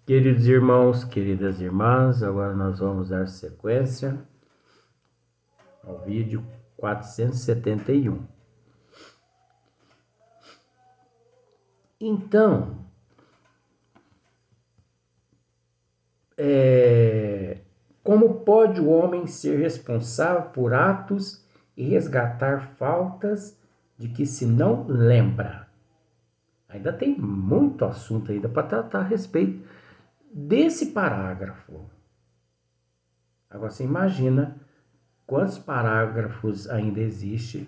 Queridos irmãos, queridas irmãs, agora nós vamos dar sequência ao vídeo 471. Então, como pode o homem ser responsável por atos e resgatar faltas de que se não lembra? Ainda tem muito assunto ainda para tratar a respeito desse parágrafo. Agora você imagina quantos parágrafos ainda existem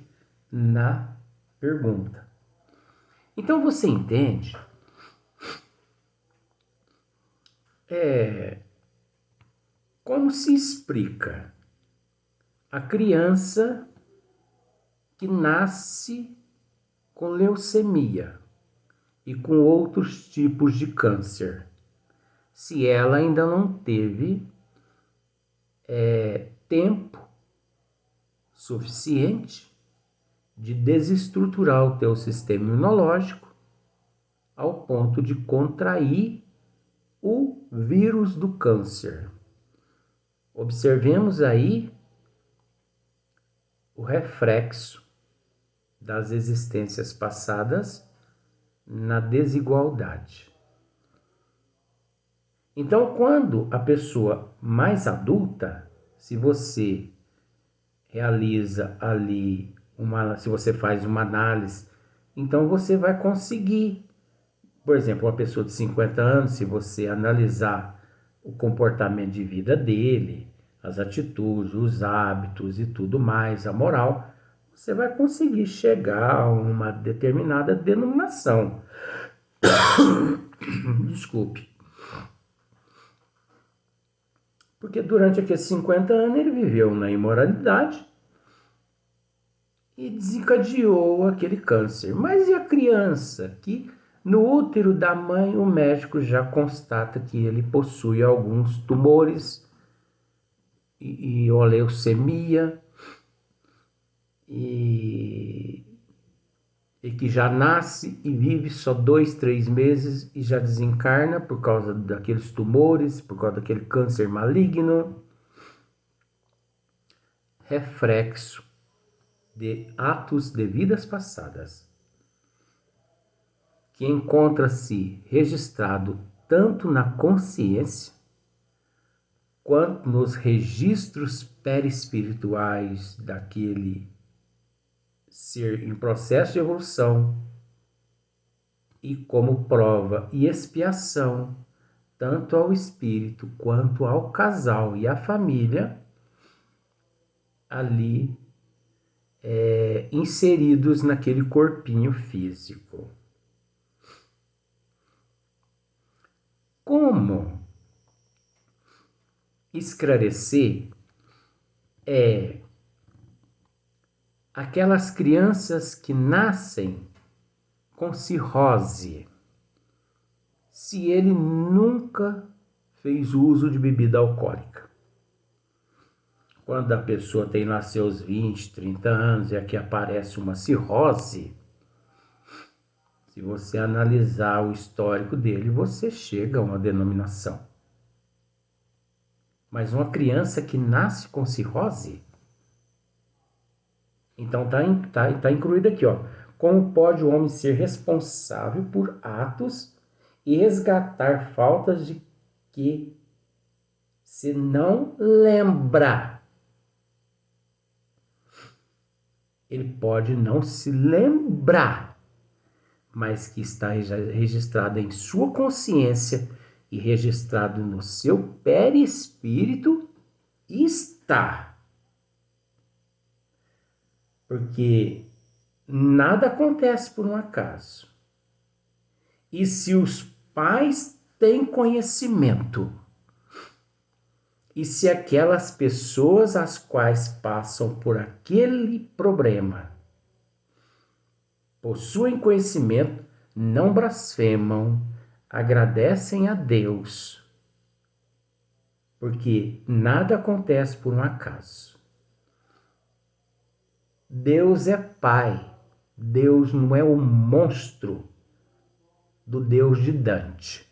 na pergunta. Então você entende como se explica a criança que nasce com leucemia e com outros tipos de câncer, se ela ainda não teve tempo suficiente de desestruturar o teu sistema imunológico ao ponto de contrair o vírus do câncer. Observemos aí o reflexo das existências passadas na desigualdade. Então, quando a pessoa mais adulta, se você realiza ali se você faz uma análise, então você vai conseguir, por exemplo, uma pessoa de 50 anos, se você analisar o comportamento de vida dele, as atitudes, os hábitos e tudo mais, a moral, você vai conseguir chegar a uma determinada denominação. Desculpe. Porque durante aqueles 50 anos ele viveu na imoralidade e desencadeou aquele câncer. Mas e a criança que no útero da mãe o médico já constata que ele possui alguns tumores e leucemia e que já nasce e vive só 2, 3 meses e já desencarna por causa daqueles tumores, por causa daquele câncer maligno, reflexo de atos de vidas passadas, que encontra-se registrado tanto na consciência quanto nos registros perispirituais daquele ser em processo de evolução e como prova e expiação tanto ao espírito quanto ao casal e à família ali inseridos naquele corpinho físico. Como esclarecer aquelas crianças que nascem com cirrose, se ele nunca fez uso de bebida alcoólica? Quando a pessoa tem lá seus 20, 30 anos e aqui aparece uma cirrose, se você analisar o histórico dele, você chega a uma denominação. Mas uma criança que nasce com cirrose, então tá incluído aqui, ó. Como pode o homem ser responsável por atos e resgatar faltas de que se não lembra? Ele pode não se lembrar, mas que está registrado em sua consciência e registrado no seu perispírito, está. Porque nada acontece por um acaso. E se os pais têm conhecimento, e se aquelas pessoas as quais passam por aquele problema possuem conhecimento, não blasfemam, agradecem a Deus, porque nada acontece por um acaso. Deus é Pai, Deus não é o monstro do Deus de Dante.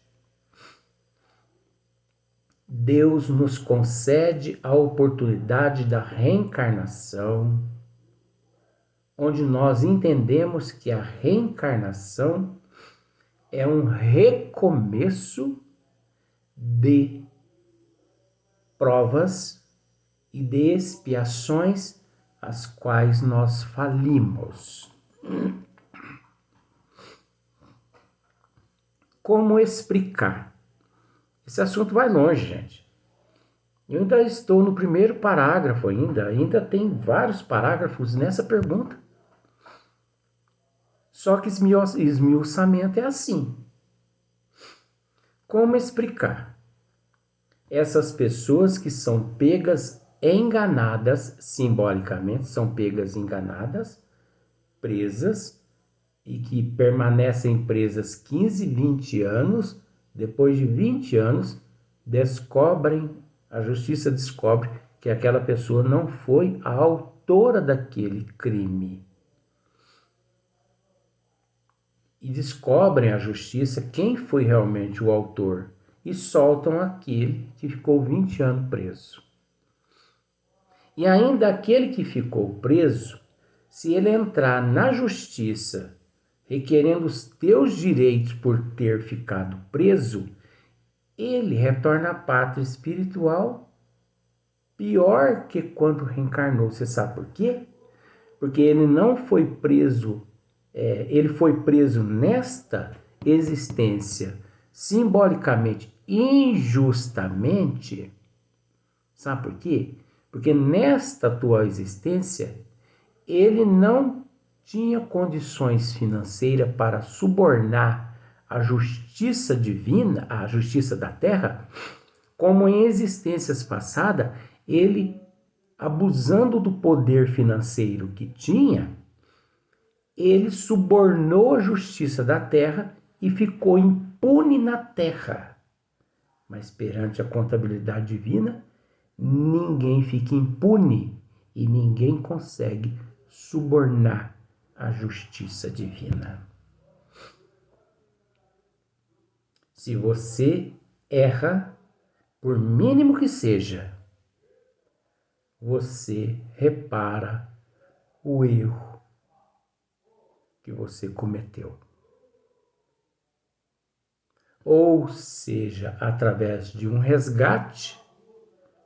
Deus nos concede a oportunidade da reencarnação, onde nós entendemos que a reencarnação é um recomeço de provas e de expiações as quais nós falimos. Como explicar? Esse assunto vai longe, gente. Eu ainda estou no primeiro parágrafo ainda tem vários parágrafos nessa pergunta. Só que esmiuçamento é assim. Como explicar? Essas pessoas que são pegas enganadas, simbolicamente, são pegas enganadas, presas, e que permanecem presas 15, 20 anos, depois de 20 anos, a justiça descobre que aquela pessoa não foi a autora daquele crime. E descobrem a justiça quem foi realmente o autor e soltam aquele que ficou 20 anos preso. E ainda aquele que ficou preso, se ele entrar na justiça requerendo os teus direitos por ter ficado preso, ele retorna à pátria espiritual pior que quando reencarnou. Você sabe por quê? Porque ele não foi preso, ele foi preso nesta existência simbolicamente, injustamente. Sabe por quê? Porque nesta tua existência, ele não tinha condições financeiras para subornar a justiça divina, a justiça da terra, como em existências passadas, ele, abusando do poder financeiro que tinha, ele subornou a justiça da terra e ficou impune na terra. Mas perante a contabilidade divina, ninguém fica impune e ninguém consegue subornar a justiça divina. Se você erra, por mínimo que seja, você repara o erro que você cometeu. Ou seja, através de um resgate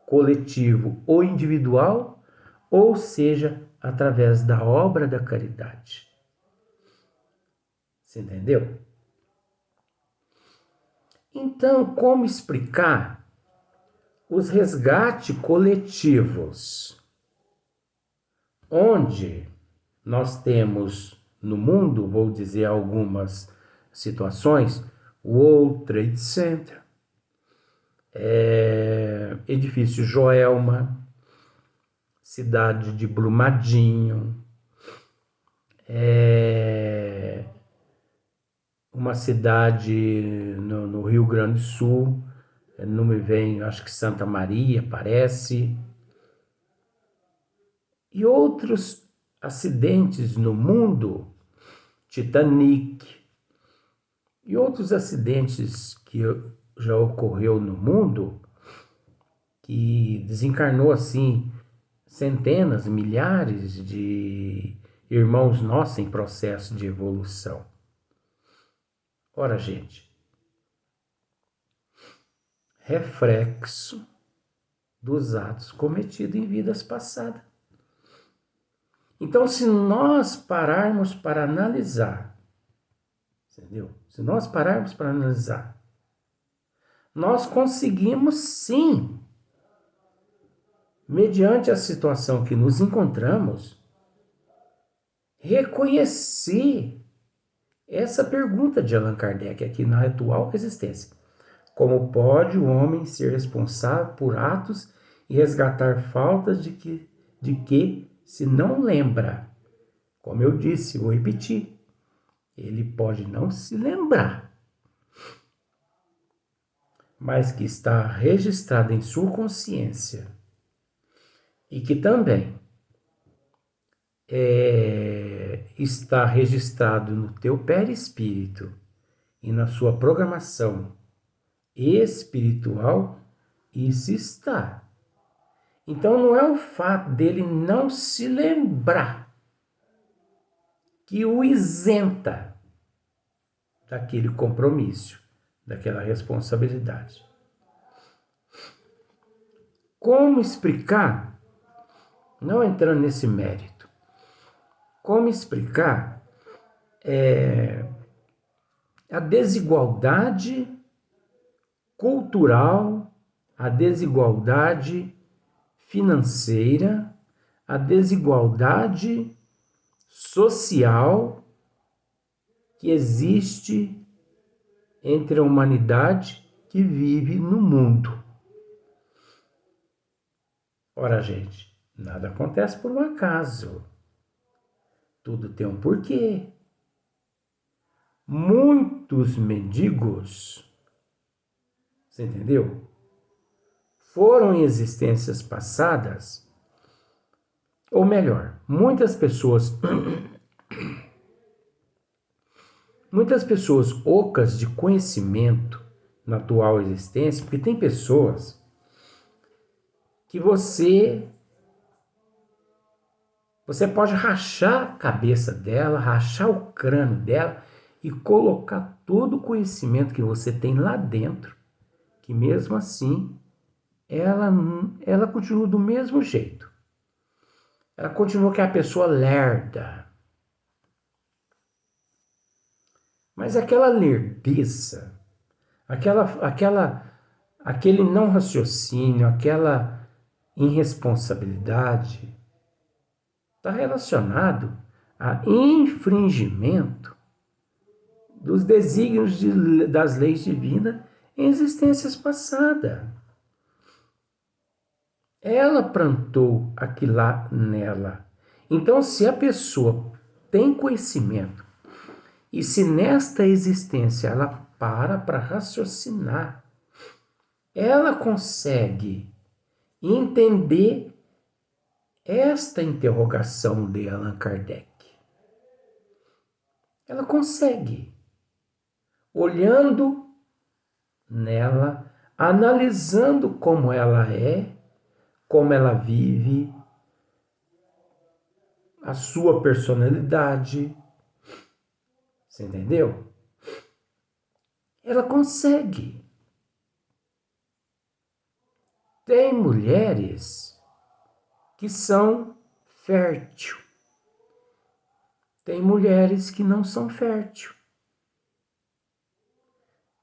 coletivo ou individual, ou seja, através da obra da caridade. Você entendeu? Então, como explicar os resgates coletivos, onde nós temos no mundo, vou dizer algumas situações, World Trade Center, edifício Joelma, cidade de Brumadinho, uma cidade no Rio Grande do Sul, não me vem, acho que Santa Maria, parece, e outros acidentes no mundo, Titanic, e outros acidentes que já ocorreu no mundo, que desencarnou assim centenas, milhares de irmãos nossos em processo de evolução. Ora, gente, reflexo dos atos cometidos em vidas passadas. Então, se nós pararmos para analisar, entendeu? Se nós pararmos para analisar, nós conseguimos sim, mediante a situação que nos encontramos, reconhecer essa pergunta de Allan Kardec aqui na atual existência. Como pode o homem ser responsável por atos e resgatar faltas de que se não lembra? Como eu disse, vou repetir, ele pode não se lembrar, mas que está registrado em sua consciência e que também está registrado no teu perispírito e na sua programação espiritual, Isso está. Então não é o fato dele não se lembrar que o isenta daquele compromisso, daquela responsabilidade. Como explicar, não entrando nesse mérito, como explicar a desigualdade cultural, a desigualdade financeira, a desigualdade social que existe entre a humanidade que vive no mundo. Ora, gente, nada acontece por um acaso. Tudo tem um porquê. Muitos mendigos, você entendeu? Foram em existências passadas, ou melhor, muitas pessoas ocas de conhecimento na atual existência, porque tem pessoas que você pode rachar a cabeça dela, rachar o crânio dela e colocar todo o conhecimento que você tem lá dentro, que mesmo assim ela continua do mesmo jeito. Ela continua que é a pessoa lerda. Mas aquela lerdeza, aquele não raciocínio, aquela irresponsabilidade, está relacionado a infringimento dos desígnios das leis divinas em existências passadas. Ela plantou aquilo lá nela. Então, se a pessoa tem conhecimento e se nesta existência ela para raciocinar, ela consegue entender esta interrogação de Allan Kardec. Ela consegue, olhando nela, analisando como ela é, como ela vive, a sua personalidade. Você entendeu? Ela consegue. Tem mulheres que são férteis. Tem mulheres que não são férteis.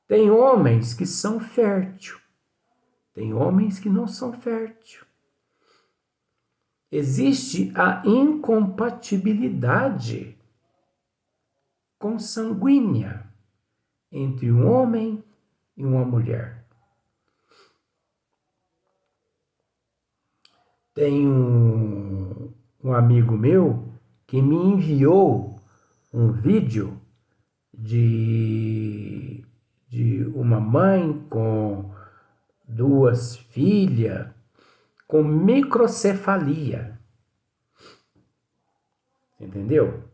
Tem homens que são férteis. Tem homens que não são férteis. Existe a incompatibilidade consanguínea entre um homem e uma mulher. Tem um amigo meu que me enviou um vídeo de uma mãe com 2 filhas com microcefalia. Entendeu?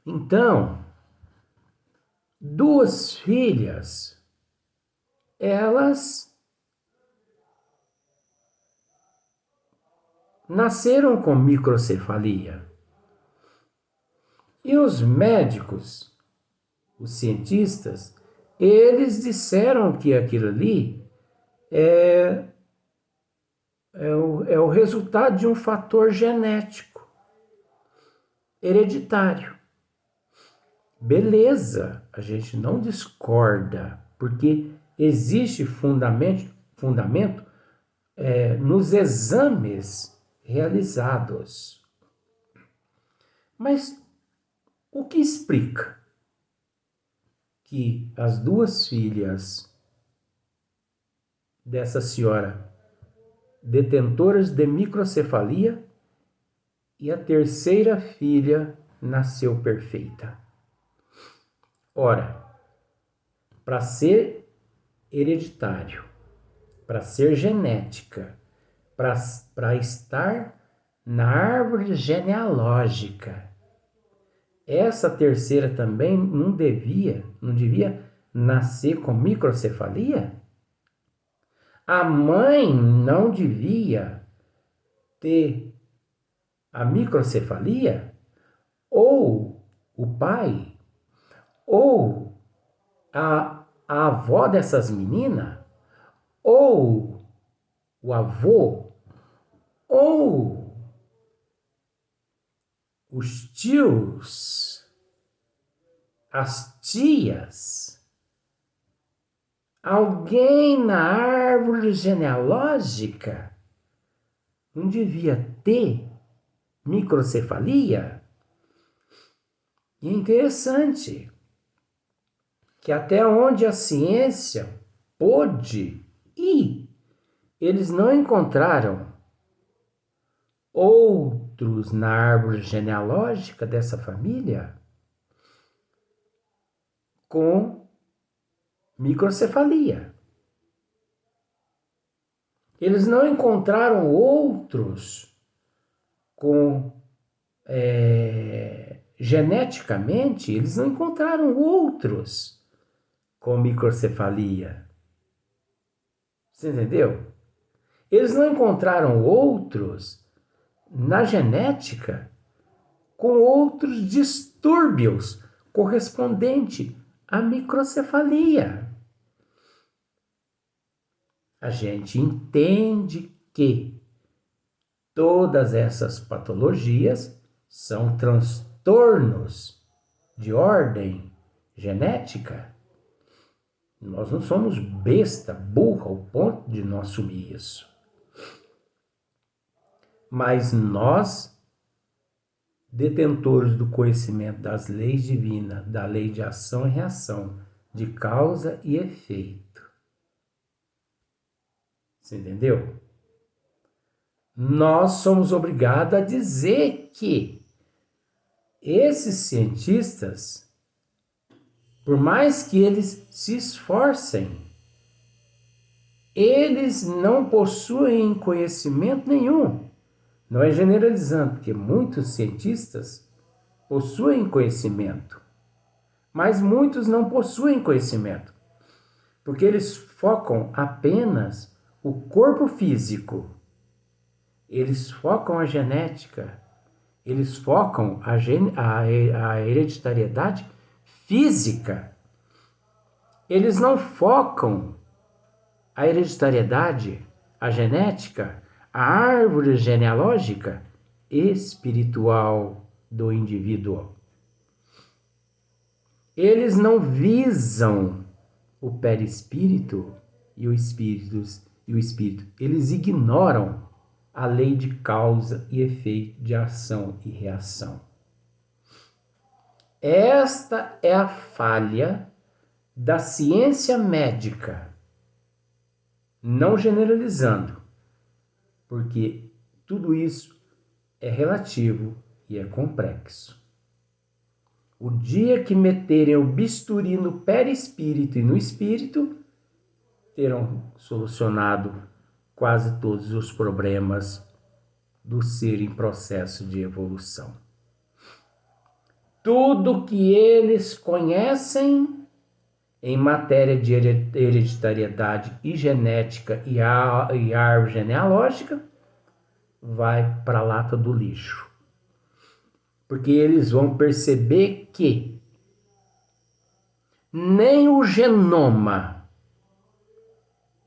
Então, 2 filhas, elas nasceram com microcefalia. E os médicos, os cientistas, eles disseram que aquilo ali é o resultado de um fator genético, hereditário. Beleza, a gente não discorda, porque existe fundamento nos exames realizados. Mas o que explica que as 2 filhas dessa senhora detentoras de microcefalia e a 3ª filha nasceu perfeita? Ora, para ser hereditário, para ser genética, para estar na árvore genealógica, essa 3ª também não devia nascer com microcefalia? A mãe não devia ter a microcefalia, ou o pai, ou a avó dessas meninas, ou o avô, ou os tios, as tias. Alguém na árvore genealógica não devia ter microcefalia? E é interessante que até onde a ciência pôde ir, eles não encontraram outros na árvore genealógica dessa família com microcefalia. Eles não encontraram outros com geneticamente, eles não encontraram outros com microcefalia. Você entendeu? Eles não encontraram outros na genética com outros distúrbios correspondentes à microcefalia. A gente entende que todas essas patologias são transtornos de ordem genética. Nós não somos besta, burra, ao ponto de não assumir isso. Mas nós, detentores do conhecimento das leis divinas, da lei de ação e reação, de causa e efeito. Você entendeu? Nós somos obrigados a dizer que esses cientistas, por mais que eles se esforcem, eles não possuem conhecimento nenhum. Não é generalizando, porque muitos cientistas possuem conhecimento, mas muitos não possuem conhecimento, porque eles focam apenas o corpo físico, eles focam a genética, eles focam a hereditariedade física. Eles não focam a hereditariedade, a genética, a árvore genealógica espiritual do indivíduo. Eles não visam o perispírito e o espírito. Eles ignoram a lei de causa e efeito, de ação e reação. Esta é a falha da ciência médica, não generalizando, porque tudo isso é relativo e é complexo. O dia que meterem o bisturi no perispírito e no espírito, terão solucionado quase todos os problemas do ser em processo de evolução. Tudo que eles conhecem em matéria de hereditariedade e genética e árvore genealógica vai para a lata do lixo. Porque eles vão perceber que nem o genoma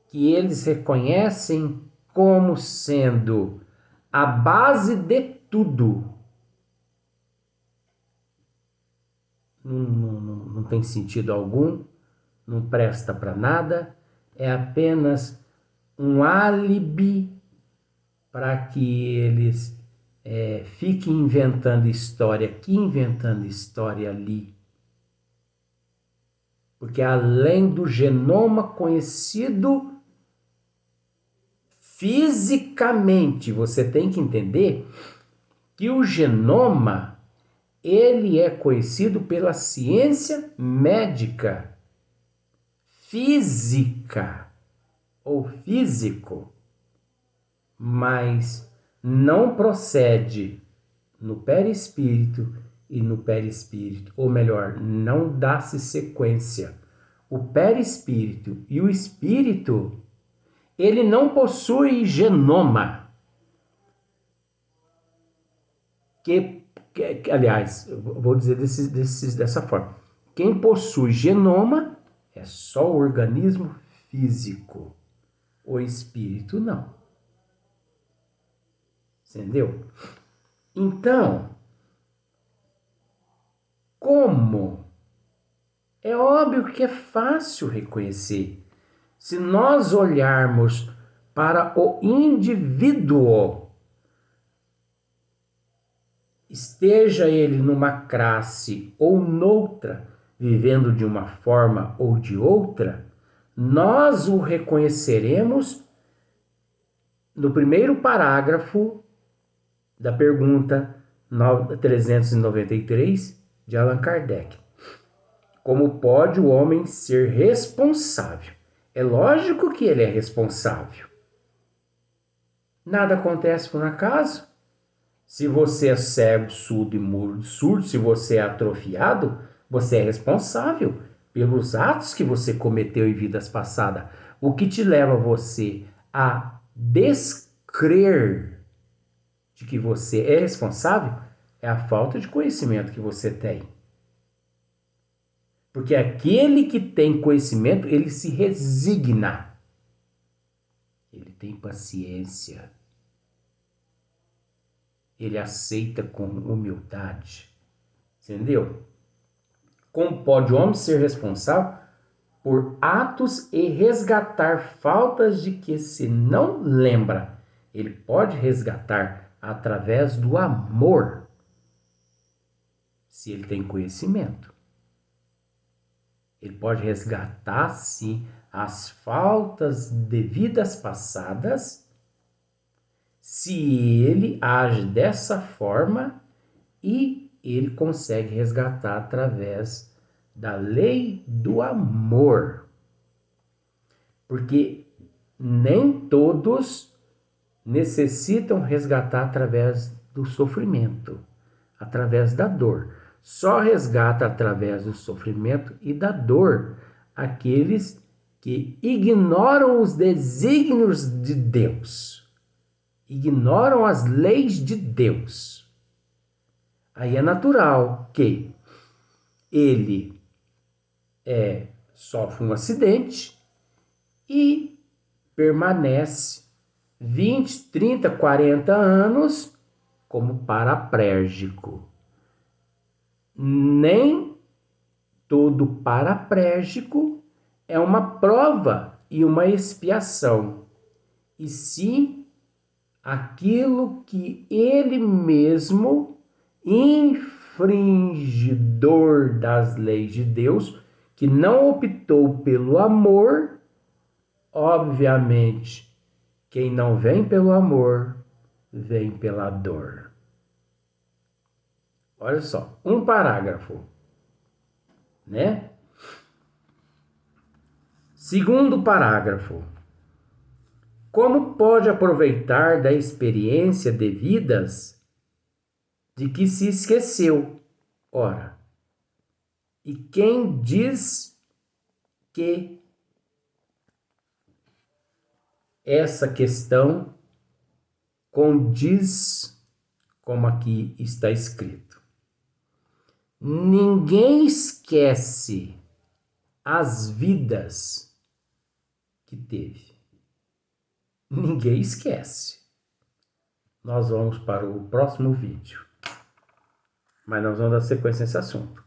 que eles reconhecem como sendo a base de tudo não tem sentido algum, não presta para nada, é apenas um álibi para que eles fiquem inventando história aqui, inventando história ali. Porque além do genoma conhecido fisicamente, você tem que entender que o genoma, ele é conhecido pela ciência médica, física ou físico, mas não procede no perispírito e no perispírito, ou melhor, não dá-se sequência. O perispírito e o espírito, Ele não possui genoma. Aliás, eu vou dizer dessa forma. Quem possui genoma é só o organismo físico. O espírito não. Entendeu? Então, como? É óbvio que é fácil reconhecer. Se nós olharmos para o indivíduo, esteja ele numa classe ou noutra, vivendo de uma forma ou de outra, nós o reconheceremos no primeiro parágrafo da pergunta 393 de Allan Kardec. Como pode o homem ser responsável? É lógico que ele é responsável. Nada acontece por acaso. Se você é cego, surdo e mudo, se você é atrofiado, você é responsável pelos atos que você cometeu em vidas passadas. O que te leva você a descrer de que você é responsável é a falta de conhecimento que você tem. Porque aquele que tem conhecimento, ele se resigna. Ele tem paciência. Ele aceita com humildade. Entendeu? Como pode o homem ser responsável por atos e resgatar faltas de que se não lembra? Ele pode resgatar através do amor, se ele tem conhecimento. Ele pode resgatar, sim, as faltas de vidas passadas, se ele age dessa forma, e ele consegue resgatar através da lei do amor. Porque nem todos necessitam resgatar através do sofrimento, através da dor. Só resgata através do sofrimento e da dor aqueles que ignoram os desígnios de Deus, ignoram as leis de Deus. Aí é natural que ele sofre um acidente e permanece 20, 30, 40 anos como paraplégico. Nem todo paraplégico é uma prova e uma expiação, e sim aquilo que ele mesmo, infringidor das leis de Deus, que não optou pelo amor, obviamente, quem não vem pelo amor, vem pela dor. Olha só, um parágrafo, né? Segundo parágrafo. Como pode aproveitar da experiência de vidas de que se esqueceu? Ora, e quem diz que essa questão condiz como aqui está escrito? Ninguém esquece as vidas que teve. Ninguém esquece. Nós vamos para o próximo vídeo. Mas nós vamos dar sequência nesse assunto.